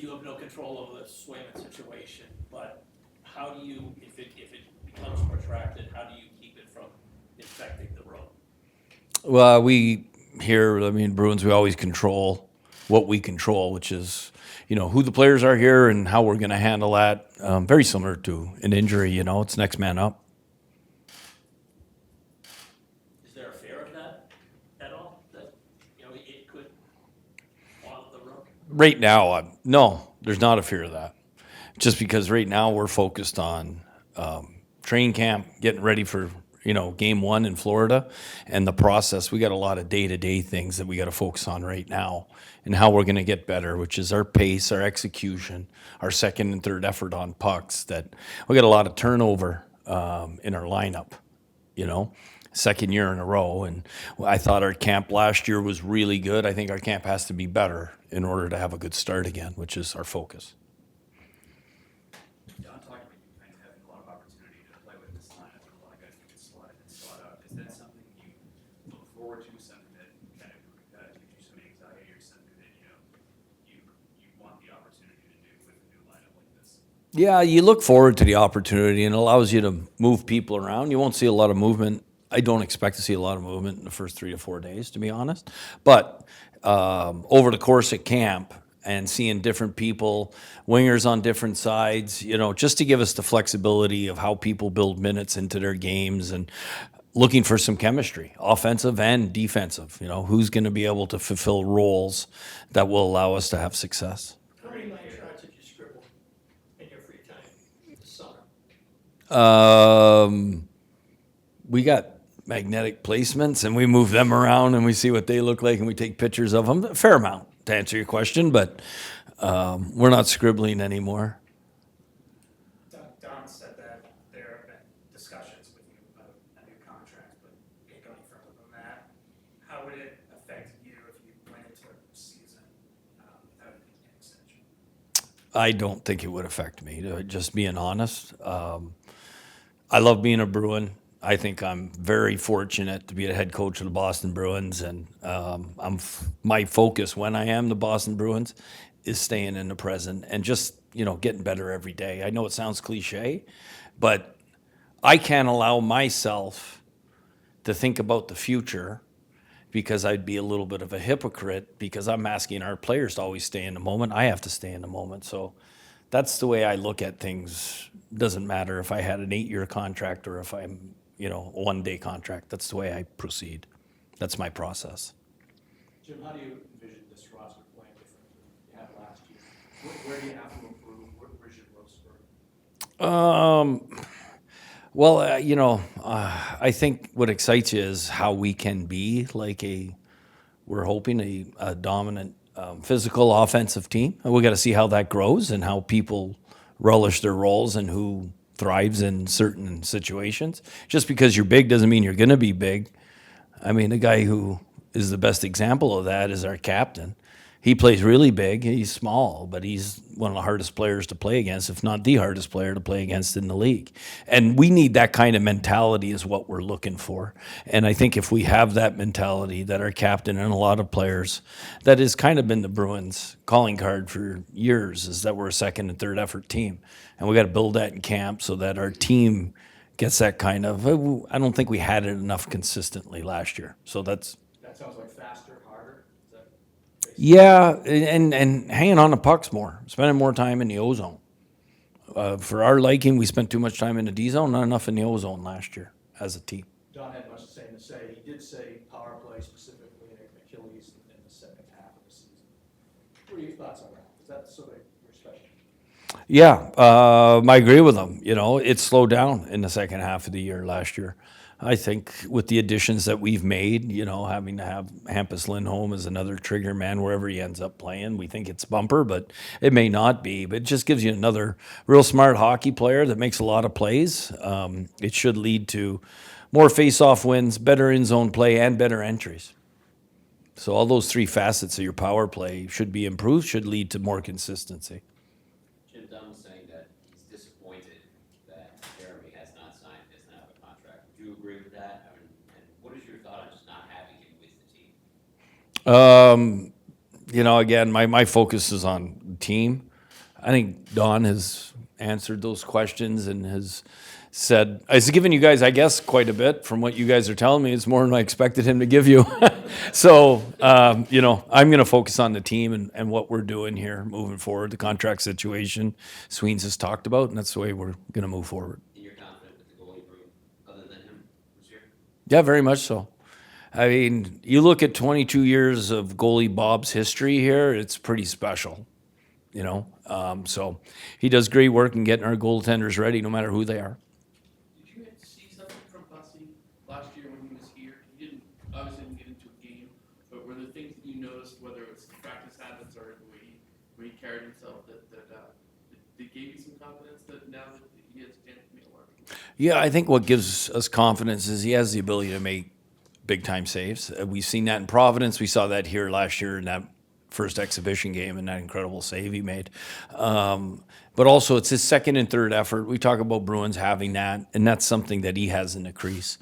you have no control over the Swayman situation, but how do you, if it becomes protracted, how do you keep it from infecting the room? Well, Bruins, we always control what we control, which is, who the players are here and how we're going to handle that. Very similar to an injury, it's next man up. Is there a fear of that at all? That, it could bother the room? Right now, no, there's not a fear of that. Just because right now we're focused on training camp, getting ready for game one in Florida, and the process. We got a lot of day-to-day things that we got to focus on right now, and how we're going to get better, which is our pace, our execution, our second and third effort on pucks. That we got a lot of turnover in our lineup. Second year in a row, and I thought our camp last year was really good. I think our camp has to be better in order to have a good start again, which is our focus. John talked about you guys having a lot of opportunity to play with this lineup, and a lot of guys get slotted and slot out. Is that something you look forward to? Something that kind of gives you some anxiety, or something that you want the opportunity to do with a new lineup like this? Yeah, you look forward to the opportunity, and it allows you to move people around. You won't see a lot of movement. I don't expect to see a lot of movement in the first 3 to 4 days, to be honest. But over the course of camp and seeing different people, wingers on different sides, just to give us the flexibility of how people build minutes into their games, and looking for some chemistry, offensive and defensive. Who's going to be able to fulfill roles that will allow us to have success. How many line shots did you scribble in your free time this summer? We got magnetic placements, and we move them around, and we see what they look like, and we take pictures of them. A fair amount, to answer your question, but we're not scribbling anymore. Don said that there have been discussions with you about a new contract, but can't go any further than that. How would it affect you if you went into a season without an extension? I don't think it would affect me, just being honest. I love being a Bruin. I think I'm very fortunate to be the head coach of the Boston Bruins, and my focus when I am the Boston Bruins is staying in the present and just getting better every day. I know it sounds cliche, but I can't allow myself to think about the future, because I'd be a little bit of a hypocrite, because I'm asking our players to always stay in the moment. I have to stay in the moment. So that's the way I look at things. Doesn't matter if I had an 8-year contract or if I'm a 1-day contract. That's the way I proceed. That's my process. Jim, how do you envision this roster playing different than you had last year? Where do you have to improve? Where's your growth spurt? Well, I think what excites you is how we can be we're hoping a dominant physical offensive team. And we got to see how that grows and how people relish their roles and who thrives in certain situations. Just because you're big doesn't mean you're going to be big. I mean, the guy who is the best example of that is our captain. He plays really big. He's small, but he's one of the hardest players to play against, if not the hardest player to play against in the league. And we need that kind of mentality is what we're looking for. And I think if we have that mentality, that our captain and a lot of players, that has kind of been the Bruins' calling card for years, is that we're a second and third effort team. And we got to build that in camp so that our team gets that kind of, I don't think we had it enough consistently last year. So That sounds like faster, harder. Is that yeah, and hanging on the pucks more, spending more time in the O zone. For our liking, we spent too much time in the D zone, not enough in the O zone last year as a team. Don had much the same to say. He did say power play specifically in Achilles in the second half of the season. What are your thoughts on that? Is that sort of your specialty? Yeah, I agree with them. It slowed down in the second half of the year last year. I think with the additions that we've made, having to have Hampus Lindholm as another trigger man wherever he ends up playing, we think it's bumper, but it may not be. But it just gives you another real smart hockey player that makes a lot of plays. It should lead to more face-off wins, better in-zone play, and better entries. So all those three facets of your power play should be improved, should lead to more consistency. Jim Dunn was saying that he's disappointed that Jeremy has not signed, doesn't have a contract. Would you agree with that? And what is your thought on just not having him with the team? Again, my focus is on the team. I think Don has answered those questions and has given you guys, I guess, quite a bit from what you guys are telling me. It's more than I expected him to give you. So, you know, I'm going to focus on the team and what we're doing here moving forward, the contract situation Sweens has talked about, and that's the way we're going to move forward. And you're confident with the goalie room other than him this year? Yeah, very much so. I mean, you look at 22 years of goalie Bob's history here, it's pretty special, you know? So he does great work in getting our goaltenders ready, no matter who they are. Did you see something from Bussy last year when he was here? He didn't, obviously didn't get into a game, but were there things that you noticed, whether it's practice habits or the way he carried himself, that gave you some confidence that now that he has a chance to make it work? Yeah, I think what gives us confidence is he has the ability to make big-time saves. We've seen that in Providence. We saw that here last year in that first exhibition game and that incredible save he made. But also, it's his second and third effort. We talk about Bruins having that, and that's something that he has in the crease.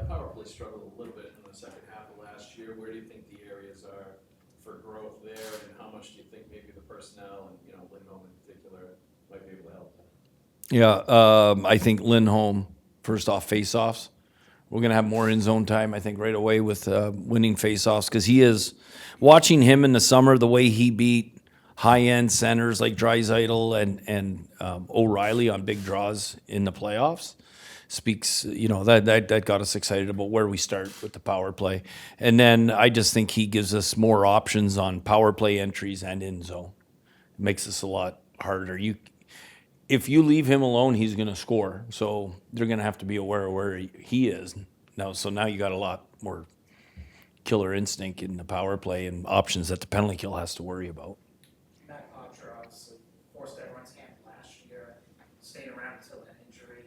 Power play struggled a little bit in the second half of last year. Where do you think the areas are for growth there, and how much do you think maybe the personnel and, you know, Lindholm in particular might be able to help that? Yeah, I think Lindholm, first off, face-offs. We're going to have more in-zone time, I think, right away with winning face-offs, because he is watching him in the summer, the way he beat high-end centers like Draisaitl and O'Reilly on big draws in the playoffs speaks, you know, that got us excited about where we start with the power play. And then I just think he gives us more options on power play entries and in-zone. It makes us a lot harder. If you leave him alone, he's going to score. So they're going to have to be aware of where he is now. So now you got a lot more killer instinct in the power play and options that the penalty kill has to worry about. Matt Poitras obviously forced everyone's hand last year, stayed around until an injury.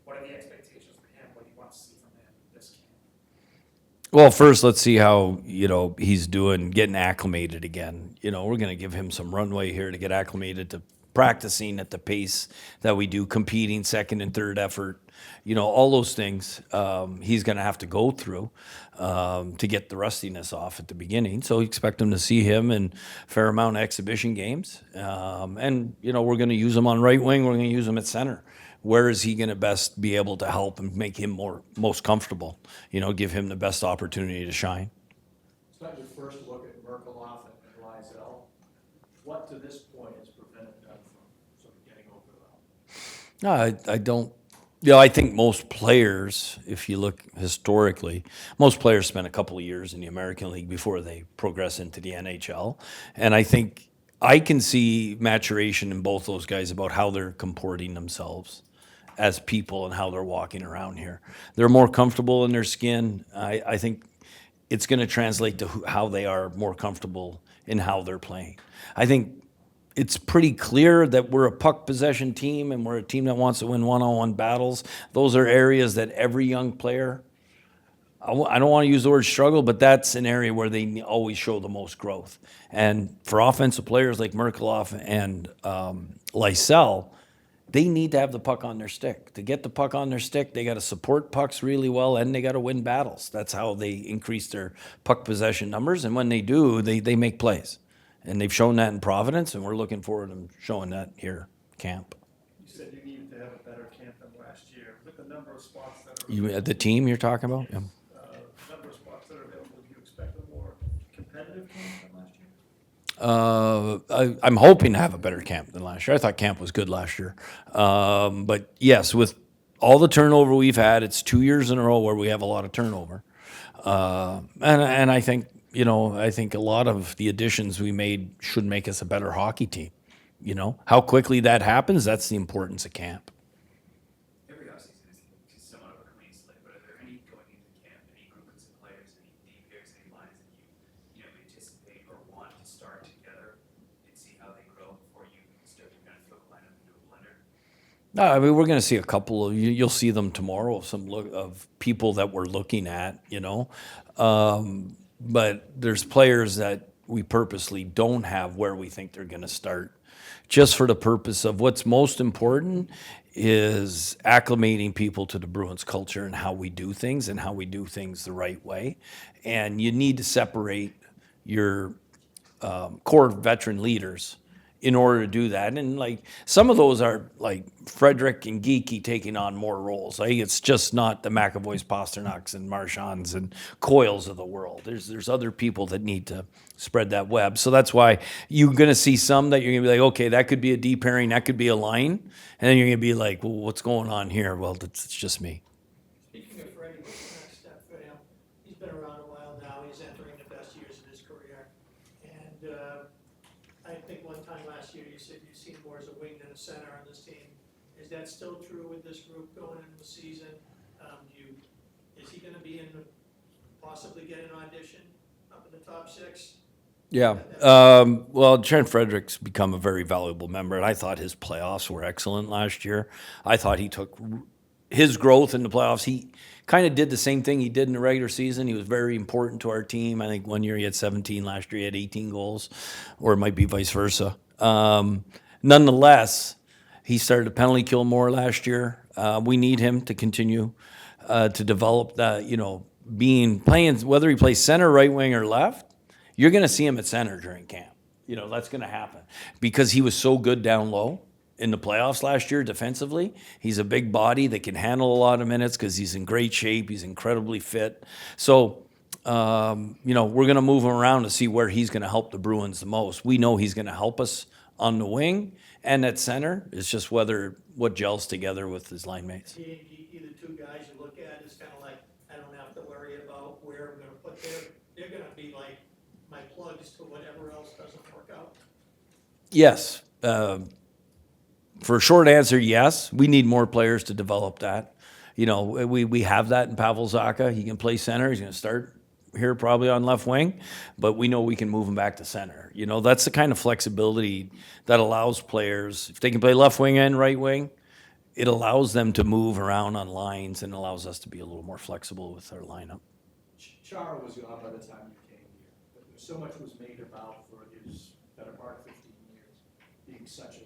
What are the expectations for him? What do you want to see from him this camp? Well, first, let's see how, you know, he's doing, getting acclimated again. You know, we're going to give him some runway here to get acclimated to practicing at the pace that we do, competing second and third effort, you know, all those things he's going to have to go through to get the rustiness off at the beginning. So expect him to see him in a fair amount of exhibition games. And, you know, we're going to use him on right wing. We're going to use him at center. Where is he going to best be able to help and make him most comfortable? You know, give him the best opportunity to shine. It's not your first look at Merkelhoff and Lysell. What to this point has prevented them from sort of getting over the hump? No, I don't. You know, I think most players, if you look historically, most players spend a couple of years in the American League before they progress into the NHL. And I think I can see maturation in both those guys about how they're comporting themselves as people and how they're walking around here. They're more comfortable in their skin. I think it's going to translate to how they are more comfortable in how they're playing. I think it's pretty clear that we're a puck possession team and we're a team that wants to win one-on-one battles. Those are areas that every young player, I don't want to use the word struggle, but that's an area where they always show the most growth. And for offensive players like Merkelhoff and Lysell, they need to have the puck on their stick. To get the puck on their stick, they got to support pucks really well, and they got to win battles. That's how they increase their puck possession numbers. And when they do, they make plays. And they've shown that in Providence, and we're looking forward to showing that here, camp. You said you needed to have a better camp than last year. With the number of spots that are The team you're talking about? Yeah. number of spots that are available, do you expect a more competitive camp than last year? I'm hoping to have a better camp than last year. I thought camp was good last year. But yes, with all the turnover we've had, it's 2 years in a row where we have a lot of turnover. And I think, you know, I think a lot of the additions we made should make us a better hockey team. You know, how quickly that happens, that's the importance of camp. Every offseason is somewhat of a clean slate, but are there any going into camp, any groupings of players, any deep pairs, any lines that you anticipate or want to start together and see how they grow before you start to kind of throw the lineup into a blender? No, I mean, we're going to see a couple of, you'll see them tomorrow, some look of people that we're looking at, you know. But there's players that we purposely don't have where we think they're going to start, just for the purpose of what's most important is acclimating people to the Bruins culture and how we do things and how we do things the right way. And you need to separate your core veteran leaders in order to do that. And like some of those are like Frederick and Geeky taking on more roles. Like it's just not the McAvoys, Pasternaks, and Marchands and Coils of the world. There's other people that need to spread that web. So that's why you're going to see some that you're going to be like, okay, that could be a D pairing, that could be a line, and then you're going to be like, well, what's going on here? Well, it's just me. Speaking of Freddie, what's the next step for him? He's been around a while now, he's entering the best years of his career. And I think one time last year you said you see him more as a wing than a center on this team. Is that still true with this group going into the season? Is he gonna be in the, possibly get an audition up in the top 6? Yeah. Well, Trent Frederick's become a very valuable member, and I thought his playoffs were excellent last year. I thought he took his growth in the playoffs. He kind of did the same thing he did in the regular season. He was very important to our team. I think one year he had 17, last year he had 18 goals, or it might be vice versa. Nonetheless, he started to penalty kill more last year. We need him to continue to develop that, playing, whether he plays center, right wing, or left, you're going to see him at center during camp. That's going to happen because he was so good down low in the playoffs last year defensively. He's a big body that can handle a lot of minutes because he's in great shape. He's incredibly fit. So, we're going to move him around to see where he's going to help the Bruins the most. We know he's going to help us on the wing and at center. It's just what gels together with his line mates. He and Geeky, the two guys you look at, is kind of like, I don't have to worry about where I'm gonna put they're gonna be like my plugs to whatever else doesn't work out. Yes. For a short answer, yes. We need more players to develop that. We have that in Pavel Zacha. He can play center. He's going to start here probably on left wing, but we know we can move him back to center. That's the kind of flexibility that allows players, if they can play left wing and right wing, it allows them to move around on lines and allows us to be a little more flexible with our lineup. Chara was gone by the time you came here, but so much was made about for his better part of 15 years, being such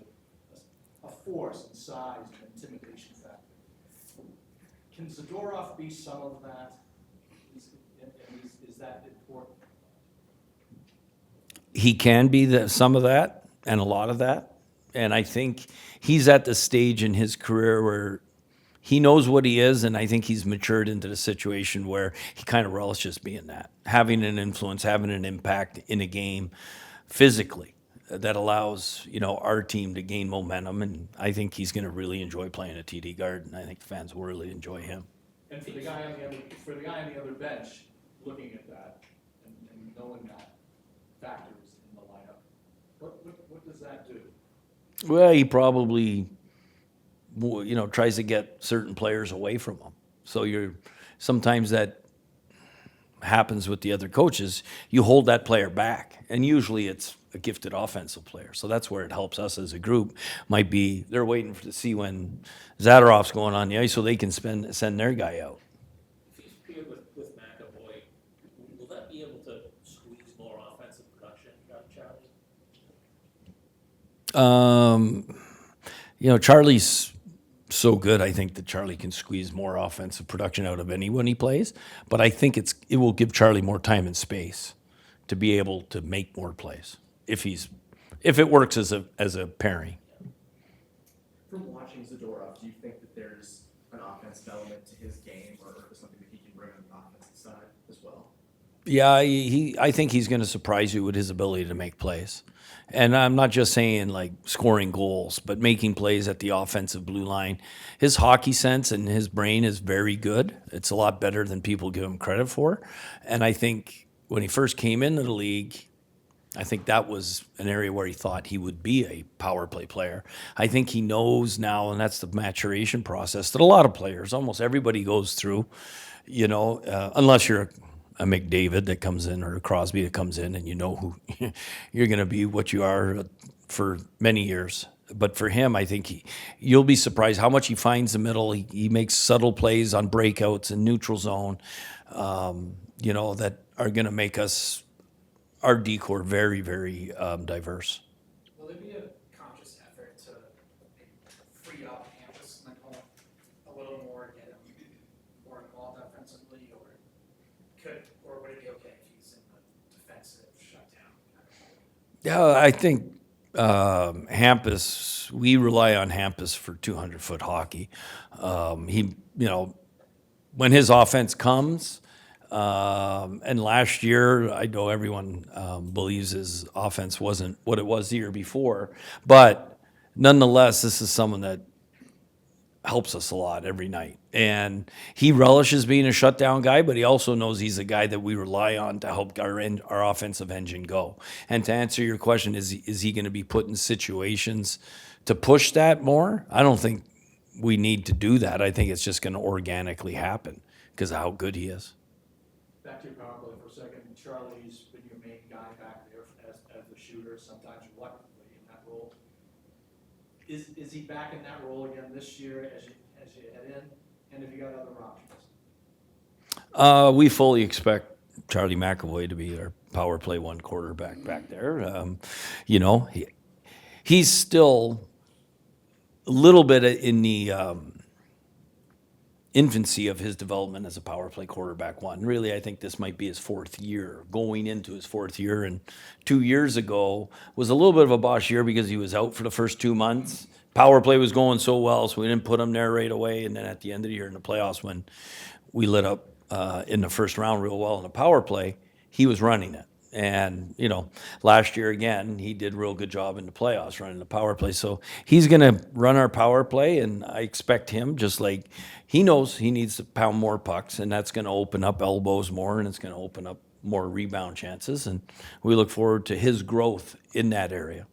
a force and size and intimidation factor. Can Zadorov be some of that? Is that important? He can be some of that and a lot of that. And I think he's at the stage in his career where he knows what he is, and I think he's matured into the situation where he kind of relishes being that, having an influence, having an impact in a game physically that allows, our team to gain momentum. And I think he's going to really enjoy playing at TD Garden. I think the fans will really enjoy him. And for the guy on the other bench, looking at that and knowing that factors in the lineup, what does that do? Well, he probably, tries to get certain players away from him. So sometimes that happens with the other coaches. You hold that player back, and usually it's a gifted offensive player. So that's where it helps us as a group. Might be they're waiting to see when Zadorov's going on the ice so they can send their guy out. If he's paired with McAvoy, will that be able to squeeze more offensive production out of Charlie? Charlie's so good. I think that Charlie can squeeze more offensive production out of anyone he plays. But I think it will give Charlie more time and space to be able to make more plays if it works as a pairing. From watching Zadorov, do you think that there's an offensive element to his game or something that he can bring on the offensive side as well? Yeah, I think he's going to surprise you with his ability to make plays. And I'm not just saying like scoring goals, but making plays at the offensive blue line. His hockey sense and his brain is very good. It's a lot better than people give him credit for. And I think when he first came into the league, I think that was an area where he thought he would be a power play player. I think he knows now, and that's the maturation process that a lot of players, almost everybody goes through, unless you're a McDavid that comes in or a Crosby that comes in and you know who you're going to be what you are for many years. But for him, I think you'll be surprised how much he finds the middle. He makes subtle plays on breakouts and neutral zone, that are going to make our decor very, very diverse. Will there be a conscious effort to free up Hampus Lindholm a little more, get him more involved offensively, or would it be okay if he's in the defensive shutdown? Yeah, I think Hampus, we rely on Hampus for 200-foot hockey. When his offense comes, and last year, I know everyone believes his offense wasn't what it was the year before, but nonetheless, this is someone that helps us a lot every night. And he relishes being a shutdown guy, but he also knows he's a guy that we rely on to help our offensive engine go. And to answer your question, is he going to be put in situations to push that more? I don't think we need to do that. I think it's just going to organically happen because of how good he is. Back to your power play for a second. Charlie's been your main guy back there as the shooter, sometimes reluctantly in that role. Is he back in that role again this year as you head in? And have you got other options? We fully expect Charlie McAvoy to be our power play one quarterback back there. He's still a little bit in the infancy of his development as a power play quarterback one. Really, I think this might be his fourth year, going into his fourth year. And 2 years ago was a little bit of a Bosch year because he was out for the first 2 months. Power play was going so well, so we didn't put him there right away. And then at the end of the year in the playoffs, when we lit up in the first round real well in the power play, he was running it. And, last year again, he did a real good job in the playoffs running the power play. So he's going to run our power play, and I expect him, just like he knows he needs to pound more pucks, and that's going to open up elbows more, and it's going to open up more rebound chances. And we look forward to his growth in that area.